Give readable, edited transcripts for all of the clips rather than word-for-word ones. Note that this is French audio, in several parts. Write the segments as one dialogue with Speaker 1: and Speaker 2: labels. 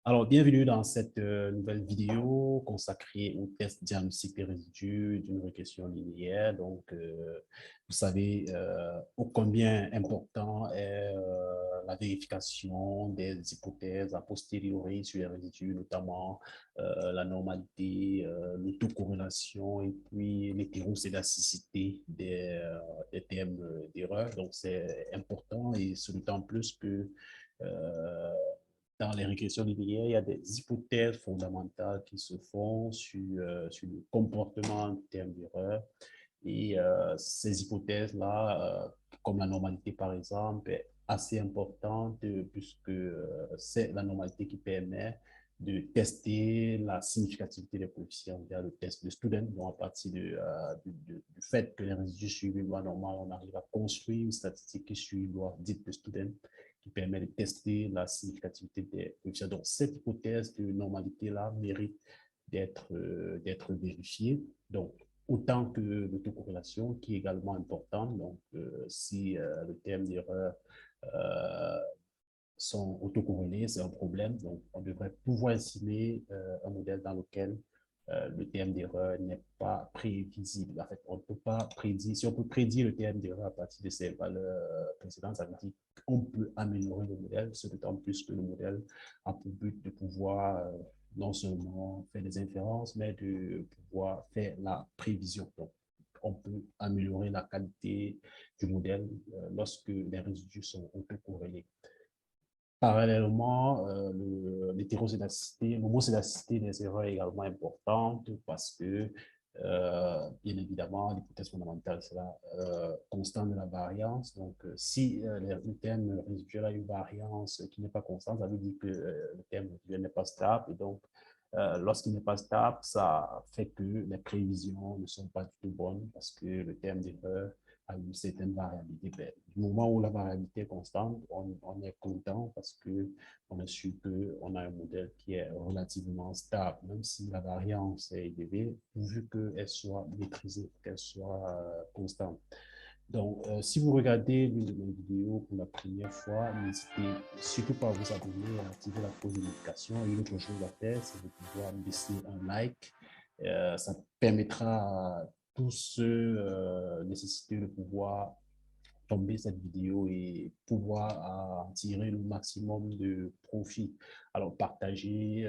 Speaker 1: Alors, bienvenue dans cette nouvelle vidéo consacrée au test diagnostic des résidus d'une régression linéaire. Donc, vous savez ô combien important est la vérification des hypothèses a posteriori sur les résidus, notamment la normalité, l'autocorrélation et puis l'hétéroscédasticité des thèmes d'erreur. Donc, c'est important et ce d'autant plus que euh, dans les régressions linéaires, il y a des hypothèses fondamentales qui se font sur le comportement en termes d'erreur. Et ces hypothèses-là, comme la normalité par exemple, est assez importante puisque c'est la normalité qui permet de tester la significativité des coefficients via le test de Student. Donc, à partir du fait que les résidus suivent une loi normale, on arrive à construire une statistique qui suit une loi dite de Student qui permet de tester la significativité des coefficients. Donc, cette hypothèse de normalité-là mérite d'être vérifiée. Donc, autant que l'autocorrélation, qui est également importante. Donc, si le terme d'erreur euh, sont autocorrélés, c'est un problème. Donc, on devrait pouvoir estimer un modèle dans lequel le terme d'erreur n'est pas prévisible. En fait, on ne peut pas prédire. Si on peut prédire le terme d'erreur à partir de ces valeurs précédentes, ça veut dire qu'on peut améliorer le modèle, ce d'autant plus que le modèle a pour but de pouvoir non seulement faire des inférences, mais de pouvoir faire la prévision. Donc, on peut améliorer la qualité du modèle lorsque les résidus sont autocorrélés. Parallèlement, l'hétéroscédacité, l'homoscédacité des erreurs est également importante parce que, bien évidemment, l'hypothèse fondamentale, c'est la constante de la variance. Donc, si le terme résiduel a une variance qui n'est pas constante, ça veut dire que le terme résiduel n'est pas stable. Et donc, lorsqu'il n'est pas stable, ça fait que les prévisions ne sont pas du tout bonnes parce que le terme d'erreur à une certaine variabilité. Ben, du moment où la variabilité est constante, on est content parce qu'on est sûr qu'on a un modèle qui est relativement stable, même si la variance est élevée, pourvu qu'elle soit maîtrisée, qu'elle soit constante. Donc, si vous regardez l'une de mes vidéos pour la première fois, n'hésitez surtout pas à vous abonner, à activer la cloche de notification. Et une autre chose à faire, c'est de pouvoir me laisser un like. Ça permettra à tous ceux nécessités de pouvoir tomber cette vidéo et pouvoir en tirer le maximum de profit. Alors, partagez,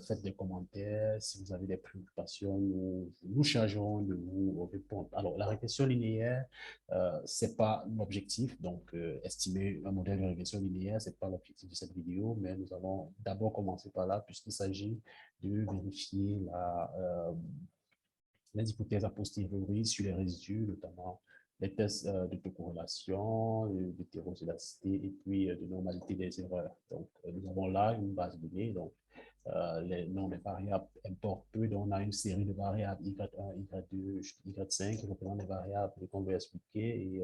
Speaker 1: faites des commentaires. Si vous avez des préoccupations, nous chargerons de vous répondre. Alors, la régression linéaire, ce n'est pas l'objectif. Donc, estimer un modèle de régression linéaire, ce n'est pas l'objectif de cette vidéo, mais nous allons d'abord commencer par là, puisqu'il s'agit de vérifier les hypothèses a posteriori sur les résidus, notamment les tests de corrélation, d'hétéroscédacité et puis de normalité des erreurs. Donc, nous avons là une base de données. Donc, les noms des variables importent peu. Donc, on a une série de variables Y1, Y2, Y5 qui représentent les variables qu'on veut expliquer et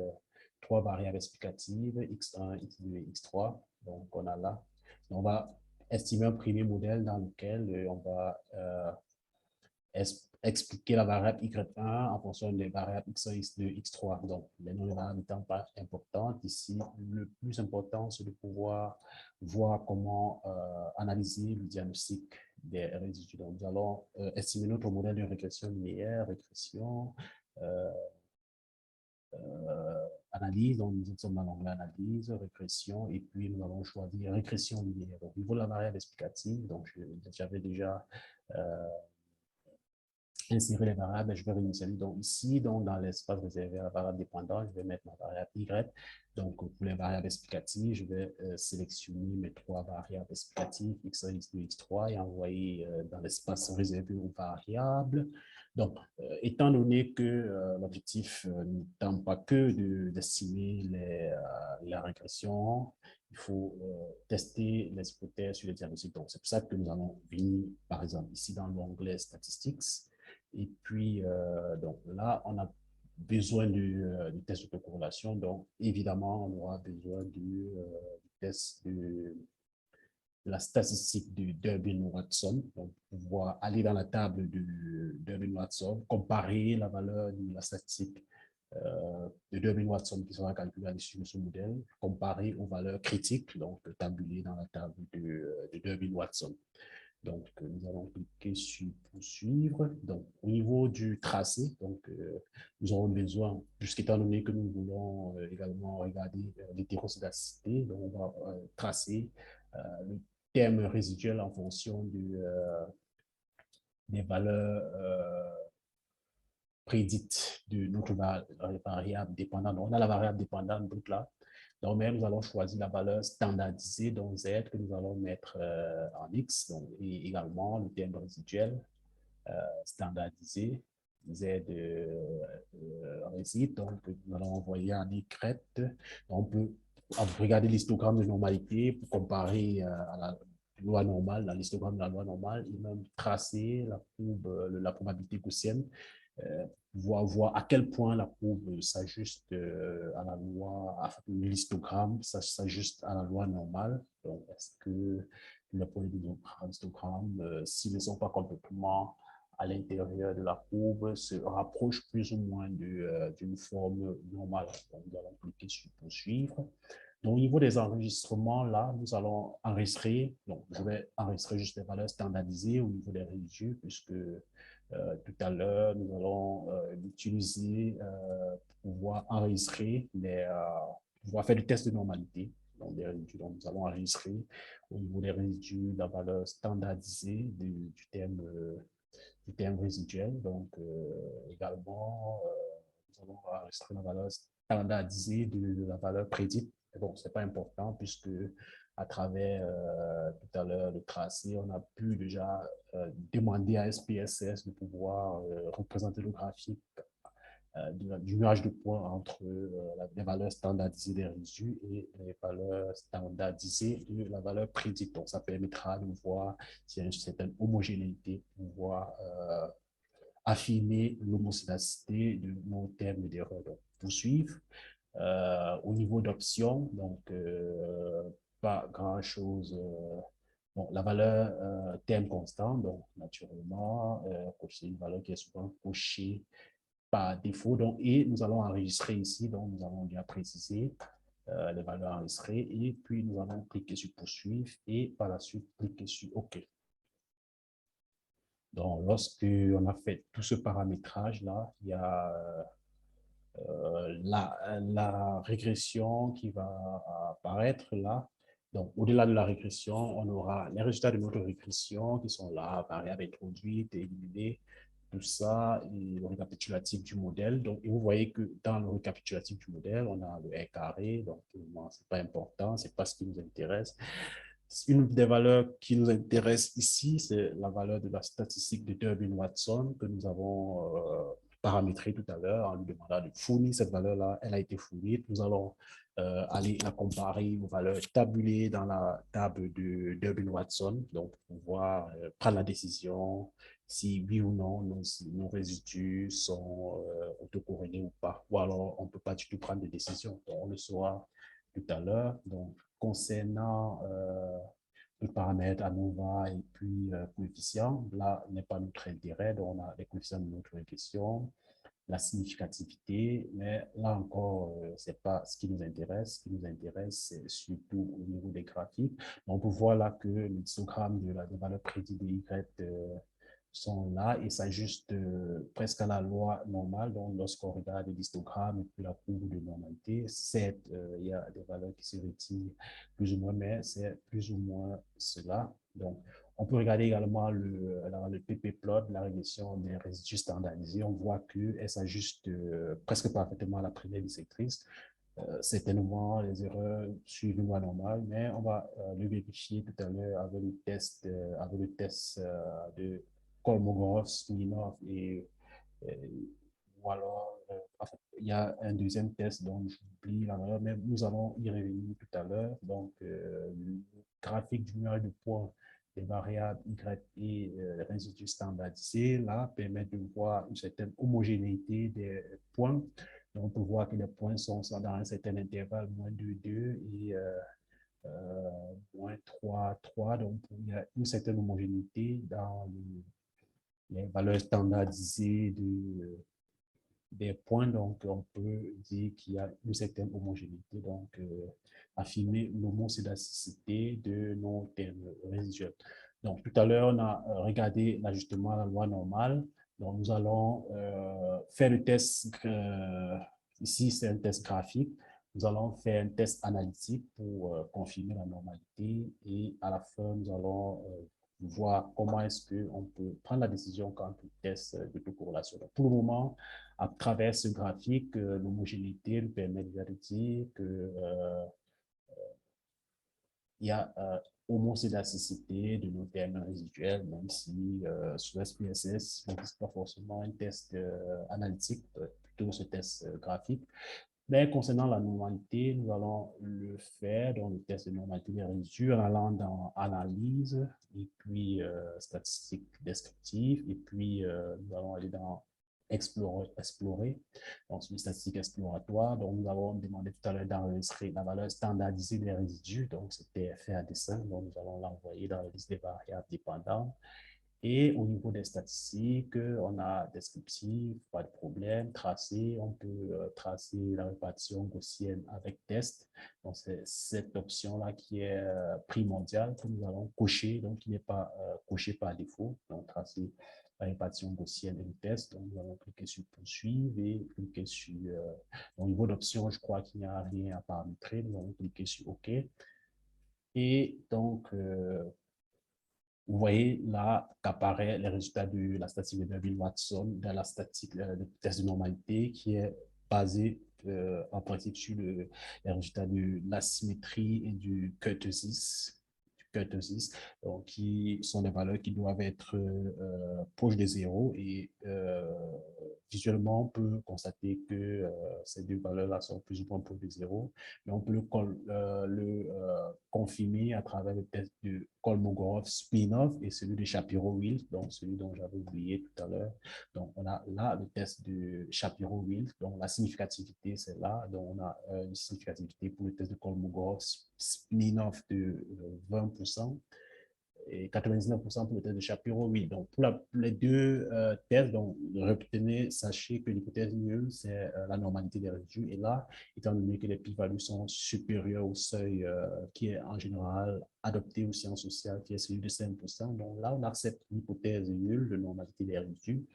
Speaker 1: trois variables explicatives, X1, X2 et X3. Donc, on a là. On va estimer un premier modèle dans lequel on va expliquer la variable y1 en fonction des variables x1, x2, x3. Donc, les noms de variables n'étant pas importantes, ici, le plus important, c'est de pouvoir voir comment analyser le diagnostic des résidus. Donc, nous allons estimer notre modèle de régression linéaire, régression, euh, analyse, donc nous sommes dans l'onglet analyse, régression, et puis nous allons choisir régression linéaire. Donc, au niveau de la variable explicative, donc j'avais déjà insérer les variables, je vais réinitialiser. Donc ici, donc, dans l'espace réservé à la variable dépendante, je vais mettre ma variable y. Donc pour les variables explicatives, je vais sélectionner mes trois variables explicatives, x1, x2, x3, et envoyer dans l'espace réservé aux variables. Donc, étant donné que l'objectif n'étant pas que d'estimer la régression, il faut tester les hypothèses sur les diagnostics. Donc, c'est pour ça que nous allons venir, par exemple, ici dans l'onglet Statistics, et puis, donc là, on a besoin du test d'autocorrélation. Donc, évidemment, on aura besoin du test de la statistique de Durbin-Watson. Donc, pouvoir aller dans la table de Durbin-Watson, comparer la valeur de la statistique de Durbin-Watson qui sera calculé à l'issue de ce modèle, comparé aux valeurs critiques, donc tabulées dans la table de Durbin-Watson. Donc, nous allons cliquer sur poursuivre. Donc, au niveau du tracé, donc, nous aurons besoin, puisqu'étant donné que nous voulons également regarder l'hétérozygacité, donc on va tracer le terme résiduel en fonction des valeurs prédite de notre variable dépendante. Donc, on a la variable dépendante, donc là, donc, mais nous allons choisir la valeur standardisée, donc Z, que nous allons mettre en X, donc, et également le terme résiduel standardisé, Z réside, donc nous allons envoyer en Y. On peut regarder l'histogramme de normalité pour comparer à la loi normale, dans l'histogramme de la loi normale, et même tracer la courbe, la probabilité gaussienne, voir à quel point la courbe s'ajuste à la loi, à l'histogramme s'ajuste à la loi normale. Donc, est-ce que les points de l'histogramme, s'ils ne sont pas complètement à l'intérieur de la courbe, se rapprochent plus ou moins d'une forme normale. Donc, nous allons cliquer sur poursuivre. Donc, au niveau des enregistrements, là, nous allons enregistrer, donc je vais enregistrer juste les valeurs standardisées au niveau des résidus, puisque tout à l'heure, nous allons l'utiliser pour pouvoir enregistrer, pouvoir faire du test de normalité. Donc, des résidus. Donc, nous allons enregistrer au niveau des résidus la valeur standardisée du terme résiduel. Donc, également, nous allons enregistrer la valeur standardisée de la valeur prédite. Mais bon, ce n'est pas important puisque à travers tout à l'heure le tracé, on a pu déjà demander à SPSS de pouvoir représenter le graphique du nuage de points entre les valeurs standardisées des résidus et les valeurs standardisées de la valeur prédite. Donc, ça permettra de voir s'il y a une certaine homogénéité, pour pouvoir affiner l'homocédacité de nos termes d'erreur. Donc, poursuivre. Au niveau d'options, donc, pas grand-chose. Bon, la valeur terme constant, donc naturellement, c'est une valeur qui est souvent cochée par défaut. Donc, et nous allons enregistrer ici, donc nous allons bien préciser les valeurs enregistrées et puis nous allons cliquer sur poursuivre et par la suite cliquer sur OK. Donc, lorsque on a fait tout ce paramétrage-là, il y a la régression qui va apparaître là. Donc, au-delà de la régression, on aura les résultats de notre régression qui sont là, variables introduites, éliminées, tout ça, et le récapitulatif du modèle. Donc, et vous voyez que dans le récapitulatif du modèle, on a le R carré, donc c'est pas important, c'est pas ce qui nous intéresse. Une des valeurs qui nous intéresse ici, c'est la valeur de la statistique de Durbin-Watson que nous avons paramétrée tout à l'heure en lui demandant de fournir cette valeur-là. Elle a été fournie. Nous allons aller la comparer aux valeurs tabulées dans la table de Durbin-Watson, donc pour pouvoir prendre la décision si oui ou non nos résidus sont autocorrélés ou pas. Ou alors, on ne peut pas du tout prendre de décision. Donc, on le saura tout à l'heure. Donc, concernant le paramètre ANOVA et puis coefficient, là n'est pas notre intérêt. Donc, on a les coefficients de notre question, la significativité, mais là encore, ce n'est pas ce qui nous intéresse. Ce qui nous intéresse, c'est surtout au niveau des graphiques. Donc, on peut voir là que le histogramme de la valeur prédite de Y sont là et s'ajustent presque à la loi normale. Donc, lorsqu'on regarde l'histogramme et puis la courbe de normalité, certes, il y a des valeurs qui se retirent plus ou moins, mais c'est plus ou moins cela. Donc, on peut regarder également le pp-plot, la régression des résidus standardisés. On voit qu'elle s'ajuste presque parfaitement à la première bisectrice. Certainement, les erreurs suivent une loi normale, mais on va le vérifier tout à l'heure avec le test de Kolmogorov, Smirnov ou alors, enfin, il y a un deuxième test dont j'oublie la valeur, mais nous allons y revenir tout à l'heure. Donc, le graphique du nuage de points des variables Y et les résidus standardisés, là, permet de voir une certaine homogénéité des points. Donc, on peut voir que les points sont dans un certain intervalle, moins 2, 2 et moins 3, 3. Donc, il y a une certaine homogénéité dans les valeurs standardisées des points, donc on peut dire qu'il y a une certaine homogénéité, donc affirmer l'homocédasticité de nos termes résiduels. Donc tout à l'heure, on a regardé l'ajustement à la loi normale. Donc nous allons faire le test, ici c'est un test graphique. Nous allons faire un test analytique pour confirmer la normalité et à la fin, nous allons voir comment est-ce qu'on peut prendre la décision quant au test d'autocorrélation. Pour le moment, à travers ce graphique, l'homogénéité nous permet déjà de dire que il y a homocédasticité de nos termes résiduels, même si sur SPSS, ce n'est pas forcément un test analytique, plutôt ce test graphique. Mais concernant la normalité, nous allons le faire dans le test de normalité des résidus en allant dans analyse et puis statistiques descriptives et puis nous allons aller dans explorer. Donc, c'est une statistique exploratoire. Donc, nous avons demandé tout à l'heure d'enregistrer la valeur standardisée des résidus. Donc, c'était fait à dessein. Donc, nous allons l'envoyer dans la liste des variables dépendantes. Et au niveau des statistiques, on a descriptif, pas de problème, tracé, on peut tracer la répartition gaussienne avec test. Donc, c'est cette option-là qui est primordiale que nous allons cocher, donc qui n'est pas coché par défaut. Donc, tracer la répartition gaussienne et le test. Donc, nous allons cliquer sur poursuivre et cliquer sur, au niveau d'option, je crois qu'il n'y a rien à paramétrer. Nous allons cliquer sur OK. Et donc, vous voyez là qu'apparaît les résultats de la statistique de Neville-Watson, de la statistique de test de normalité qui est basée en principe sur les résultats de l'asymétrie et du kurtosis, donc, qui sont des valeurs qui doivent être proches de zéro et visuellement on peut constater que ces deux valeurs-là sont plus ou moins proches de zéro, mais on peut confirmer à travers le test de Kolmogorov-Smirnov et celui de Shapiro-Wilk, donc celui dont j'avais oublié tout à l'heure. Donc, on a là le test de Shapiro-Wilk, donc la significativité, c'est là. Donc, on a une significativité pour le test de Kolmogorov-Smirnov de 20% et 99% pour le test de Shapiro, oui. Donc, pour les deux tests, donc, retenez, sachez que l'hypothèse nulle, c'est la normalité des résidus. Et là, étant donné que les p-values sont supérieures au seuil qui est en général adopté aux sciences sociales, qui est celui de 5%, donc là, on accepte l'hypothèse nulle de normalité des résidus.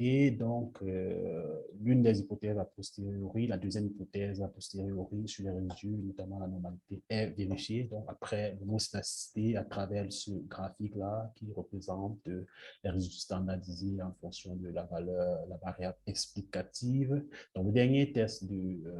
Speaker 1: Et donc, l'une des hypothèses a posteriori, la deuxième hypothèse a posteriori sur les résidus, notamment la normalité, est vérifiée. Donc, après l'homocédasticité à travers ce graphique-là qui représente les résidus standardisés en fonction de la valeur, la variable explicative. Donc, le dernier test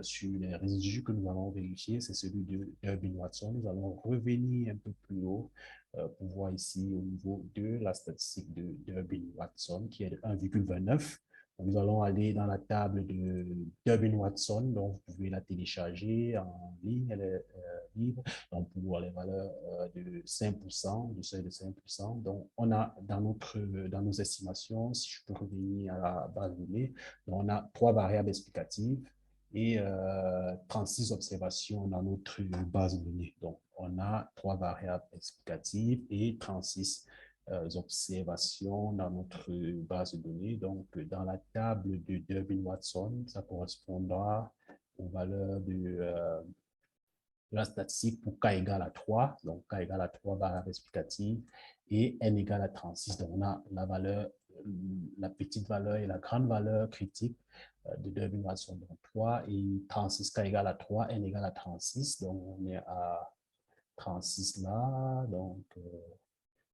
Speaker 1: sur les résidus que nous allons vérifier, c'est celui de Durbin-Watson. Nous allons revenir un peu plus haut pour voir ici au niveau de la statistique de Durbin-Watson qui est de 1,29. Nous allons aller dans la table de Durbin-Watson, donc vous pouvez la télécharger en ligne, elle est libre, donc pour voir les valeurs de 5%, du seuil de 5%. Donc on a dans nos estimations, si je peux revenir à la base de données, on a trois variables explicatives et 36 observations dans notre base de données. Donc, on a trois variables explicatives et 36 observations dans notre base de données. Donc, dans la table de Durbin-Watson, ça correspondra aux valeurs de la statistique pour k égale à 3, donc k égale à 3 variables explicatives, et n égale à 36. Donc, on a la valeur, la petite valeur et la grande valeur critique de Durbin-Watson, donc 3 et 36, k égale à 3, n égale à 36. Donc, on est à 36 là, donc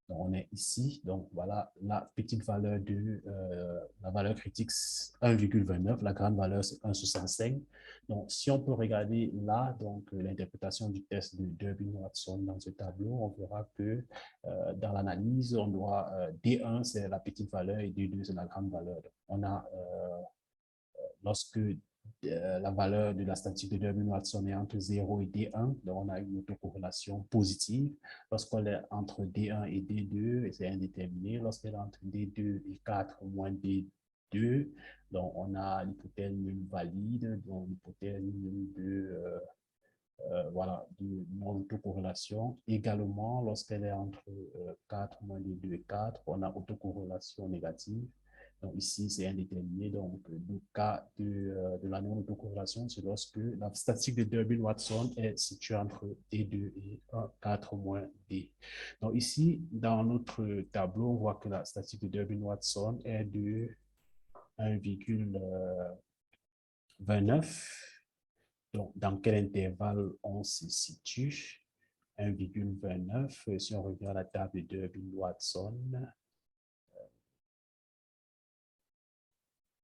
Speaker 1: on est ici. Donc, voilà la petite valeur de la valeur critique 1,29. La grande valeur, c'est 1,65. Donc, si on peut regarder là, donc l'interprétation du test de Durbin-Watson dans ce tableau, on verra que dans l'analyse, on doit D1, c'est la petite valeur et D2, c'est la grande valeur. Donc, on a lorsque la valeur de la statistique de Durbin-Watson est entre 0 et D1, donc on a une autocorrélation positive. Lorsqu'elle est entre D1 et D2, c'est indéterminé. Lorsqu'elle est entre D2 et 4 ou moins D2, donc on a l'hypothèse nulle valide, donc l'hypothèse nulle de non-autocorrélation. Également, lorsqu'elle est entre 4 moins D2 et 4, on a autocorrélation négative. Donc ici, c'est indéterminé. Donc, le cas de la non-autocorrélation, c'est lorsque la statistique de Durbin-Watson est située entre D2 et 1, 4 moins D. Donc ici, dans notre tableau, on voit que la statistique de Durbin-Watson est de 1,29. Donc, dans quel intervalle on se situe? 1,29. Si on revient à la table de Durbin-Watson,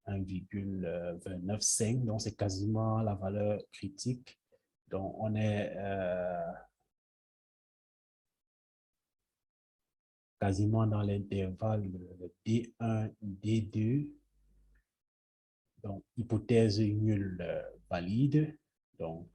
Speaker 1: 1,295, donc c'est quasiment la valeur critique. Donc, on est quasiment dans l'intervalle D1, D2. Donc, hypothèse nulle valide. Donc,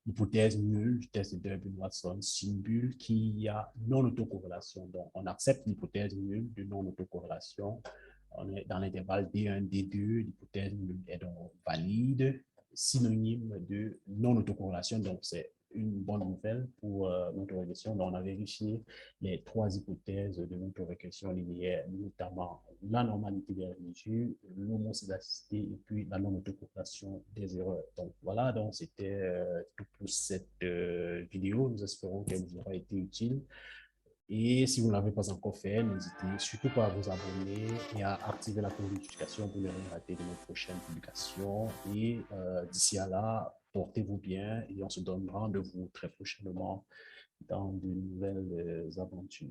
Speaker 1: hypothèse nulle du test de Durbin-Watson simule qu'il y a non-autocorrélation. Donc, on accepte l'hypothèse nulle de non-autocorrélation. On est dans l'intervalle D1, D2, l'hypothèse nulle est donc valide, synonyme de non-autocorrélation. Donc, c'est une bonne nouvelle pour notre régression. Donc, on a vérifié les trois hypothèses de notre régression linéaire, notamment la normalité des mesures, l'homocédacité et puis la non-autocorrélation des erreurs. Donc, voilà, donc c'était tout pour cette vidéo. Nous espérons qu'elle vous aura été utile. Et si vous ne l'avez pas encore fait, n'hésitez surtout pas à vous abonner et à activer la cloche de notification pour ne rien rater de nos prochaines publications. Et d'ici à là, portez-vous bien et on se donne rendez-vous très prochainement dans de nouvelles aventures.